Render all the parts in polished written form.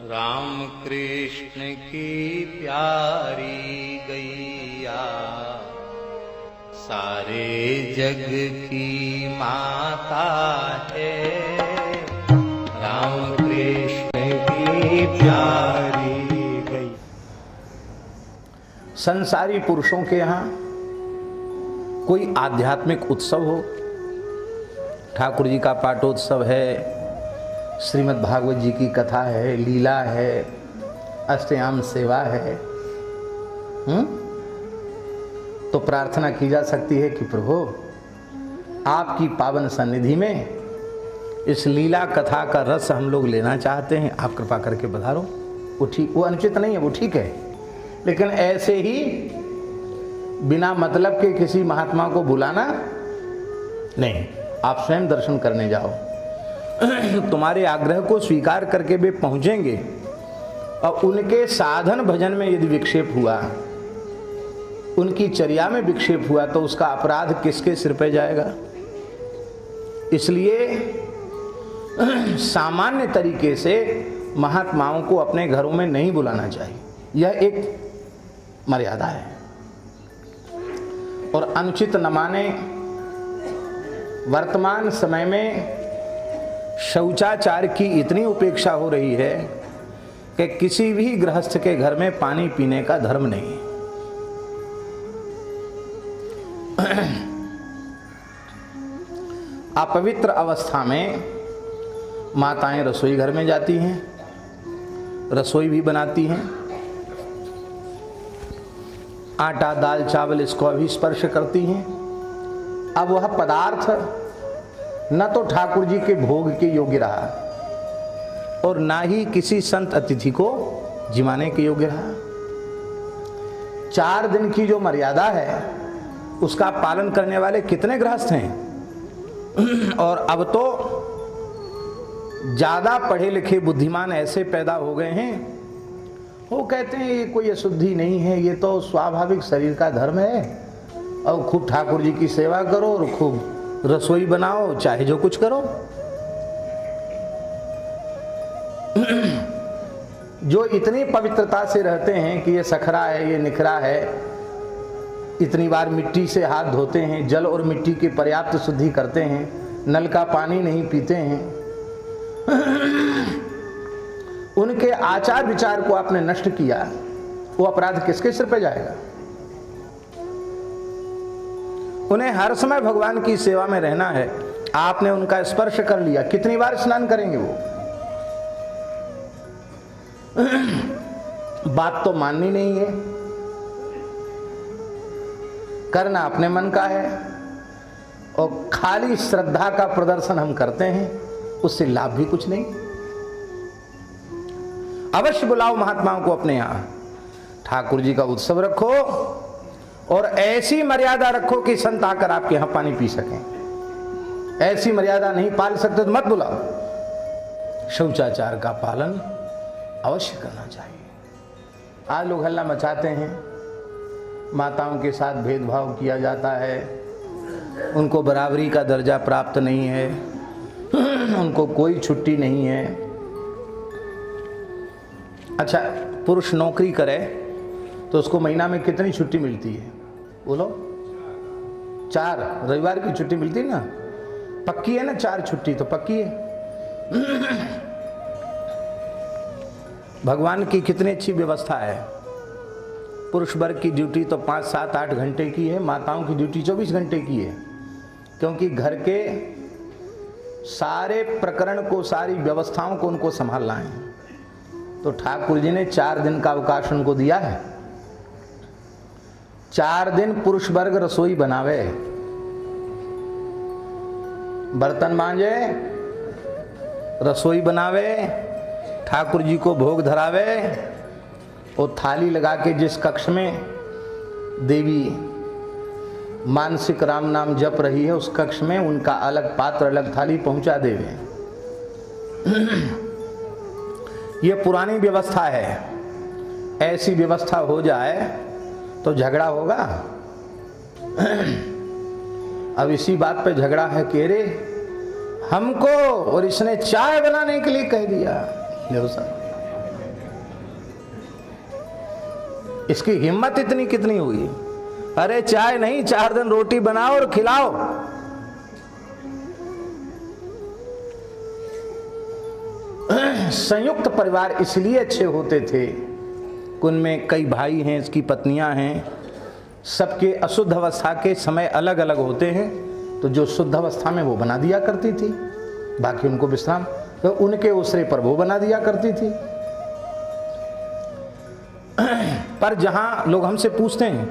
राम कृष्ण की प्यारी गैया सारे जग की माता है। राम कृष्ण की प्यारी गैया। संसारी पुरुषों के यहाँ कोई आध्यात्मिक उत्सव हो, ठाकुर जी का पाठोत्सव है, श्रीमद् भागवत जी की कथा है, लीला है, अष्टयाम सेवा है, तो प्रार्थना की जा सकती है कि प्रभु आपकी पावन सन्निधि में इस लीला कथा का रस हम लोग लेना चाहते हैं, आप कृपा करके बधारो। वो ठीक, वो अनुचित नहीं है, वो ठीक है, लेकिन ऐसे ही बिना मतलब के किसी महात्मा को बुलाना नहीं। आप स्वयं दर्शन करने जाओ, तुम्हारे आग्रह को स्वीकार करके वे पहुंचेंगे और उनके साधन भजन में यदि विक्षेप हुआ, उनकी चर्या में विक्षेप हुआ, तो उसका अपराध किसके सिर पे जाएगा। इसलिए सामान्य तरीके से महात्माओं को अपने घरों में नहीं बुलाना चाहिए, यह एक मर्यादा है। और अनुचित न माने, वर्तमान समय में शौचाचार की इतनी उपेक्षा हो रही है कि किसी भी गृहस्थ के घर में पानी पीने का धर्म नहीं है। अपवित्र अवस्था में माताएं रसोई घर में जाती हैं, रसोई भी बनाती हैं, आटा दाल चावल इसको भी स्पर्श करती हैं। अब वह पदार्थ न तो ठाकुर जी के भोग के योग्य रहा और ना ही किसी संत अतिथि को जिमाने के योग्य रहा। 4 दिन की जो मर्यादा है उसका पालन करने वाले कितने गृहस्थ हैं। और अब तो ज्यादा पढ़े लिखे बुद्धिमान ऐसे पैदा हो गए हैं, वो कहते हैं ये कोई अशुद्धि नहीं है, ये तो स्वाभाविक शरीर का धर्म है, और खूब ठाकुर जी की सेवा करो और खूब रसोई बनाओ, चाहे जो कुछ करो। जो इतनी पवित्रता से रहते हैं कि ये सखरा है, ये निखरा है, इतनी बार मिट्टी से हाथ धोते हैं, जल और मिट्टी की पर्याप्त शुद्धि करते हैं, नल का पानी नहीं पीते हैं, उनके आचार विचार को आपने नष्ट किया, वो अपराध किसके सिर पे जाएगा। उन्हें हर समय भगवान की सेवा में रहना है, आपने उनका स्पर्श कर लिया, कितनी बार स्नान करेंगे वो। बात तो माननी नहीं है, करना अपने मन का है, और खाली श्रद्धा का प्रदर्शन हम करते हैं, उससे लाभ भी कुछ नहीं। अवश्य बुलाओ महात्माओं को अपने यहां, ठाकुर जी का उत्सव रखो और ऐसी मर्यादा रखो कि संत आकर आपके यहां पानी पी सकें। ऐसी मर्यादा नहीं पाल सकते तो मत बुलाओ। शौचाचार का पालन अवश्य करना चाहिए। आज लोग हल्ला मचाते हैं, माताओं के साथ भेदभाव किया जाता है, उनको बराबरी का दर्जा प्राप्त नहीं है, उनको कोई छुट्टी नहीं है। अच्छा, पुरुष नौकरी करे तो उसको महीना में कितनी छुट्टी मिलती है बोलो। 4 रविवार की छुट्टी मिलती है ना, पक्की है ना, 4 छुट्टी तो पक्की है। भगवान की कितनी अच्छी व्यवस्था है। पुरुष वर्ग की ड्यूटी तो 5, 7, 8 घंटे की है, माताओं की ड्यूटी 24 घंटे की है, क्योंकि घर के सारे प्रकरण को, सारी व्यवस्थाओं को उनको संभालना है। तो ठाकुर जी ने 4 दिन का अवकाश उनको दिया है। 4 दिन पुरुष वर्ग रसोई बनावे, बर्तन मांजे, रसोई बनावे, ठाकुर जी को भोग धरावे, और थाली लगा के जिस कक्ष में देवी मानसिक राम नाम जप रही है, उस कक्ष में उनका अलग पात्र, अलग थाली पहुंचा देवे। ये पुरानी व्यवस्था है। ऐसी व्यवस्था हो जाए तो झगड़ा होगा। अब इसी बात पे झगड़ा है कि रे हमको और इसने चाय बनाने के लिए कह दिया। लो सर, इसकी हिम्मत इतनी कितनी हुई? अरे चाय नहीं, 4 दिन रोटी बनाओ और खिलाओ। संयुक्त परिवार इसलिए अच्छे होते थे कि उनमें कई भाई हैं, इसकी पत्नियां हैं, सबके अशुद्ध अवस्था के समय अलग अलग होते हैं, तो जो शुद्ध अवस्था में वो बना दिया करती थी, बाकी उनको विश्राम, तो उनके उसरे पर वो बना दिया करती थी। पर जहां लोग हमसे पूछते हैं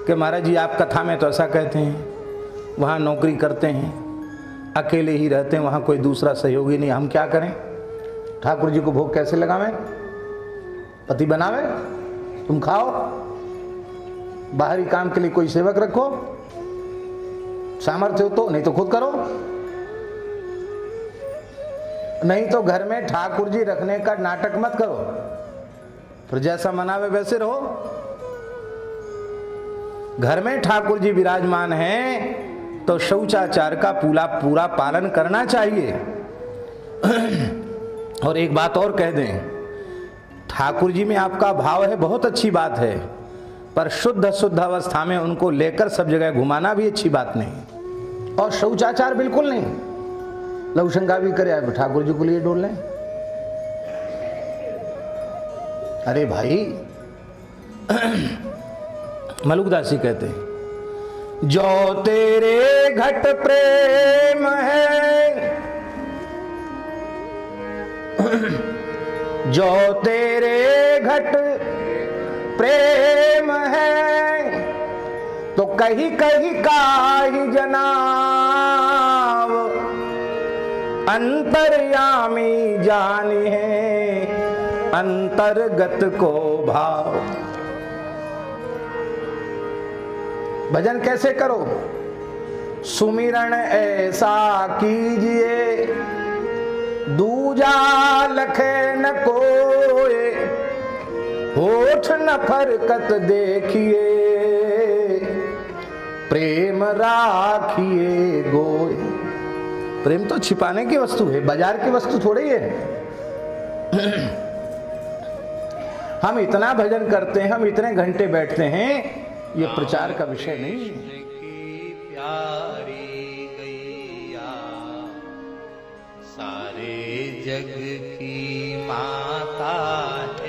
कि महाराज जी आप कथा में तो ऐसा कहते हैं, वहां नौकरी करते हैं, अकेले ही रहते हैं, वहां कोई दूसरा सहयोगी नहीं, हम क्या करें? ठाकुर जी को भोग कैसे लगावें? पति बनावे, तुम खाओ, बाहरी काम के लिए कोई सेवक रखो, सामर्थ्य हो तो, नहीं तो खुद करो। नहीं तो घर में ठाकुर जी रखने का नाटक मत करो, फिर जैसा मनावे वैसे रहो। घर में ठाकुर जी विराजमान हैं तो शौचाचार का पूरा पालन करना चाहिए। और एक बात और कह दें, ठाकुर जी में आपका भाव है, बहुत अच्छी बात है, पर शुद्ध अवस्था में उनको लेकर सब जगह घुमाना भी अच्छी बात नहीं। और शौचाचार बिल्कुल नहीं, लवशंका भी करे ठाकुर जी को लिए डोल लें। अरे भाई, मलुकदास जी कहते हैं, जो तेरे घट प्रेम है, जो तेरे घट प्रेम है, तो कहीं कहीं काहि जनाब, अंतर्यामी जानी है अंतर्गत को भाव। भजन कैसे करो? सुमिरन ऐसा कीजिए, दूजा लखे न कोय, होठ न फरकत देखिए, प्रेम राखिए गोय। प्रेम तो छिपाने की वस्तु है, बाजार की वस्तु थोड़ी है। हम इतना भजन करते हैं, हम इतने घंटे बैठते हैं, ये प्रचार का विषय नहीं है। प्यारी गैया सारे जग की माता है।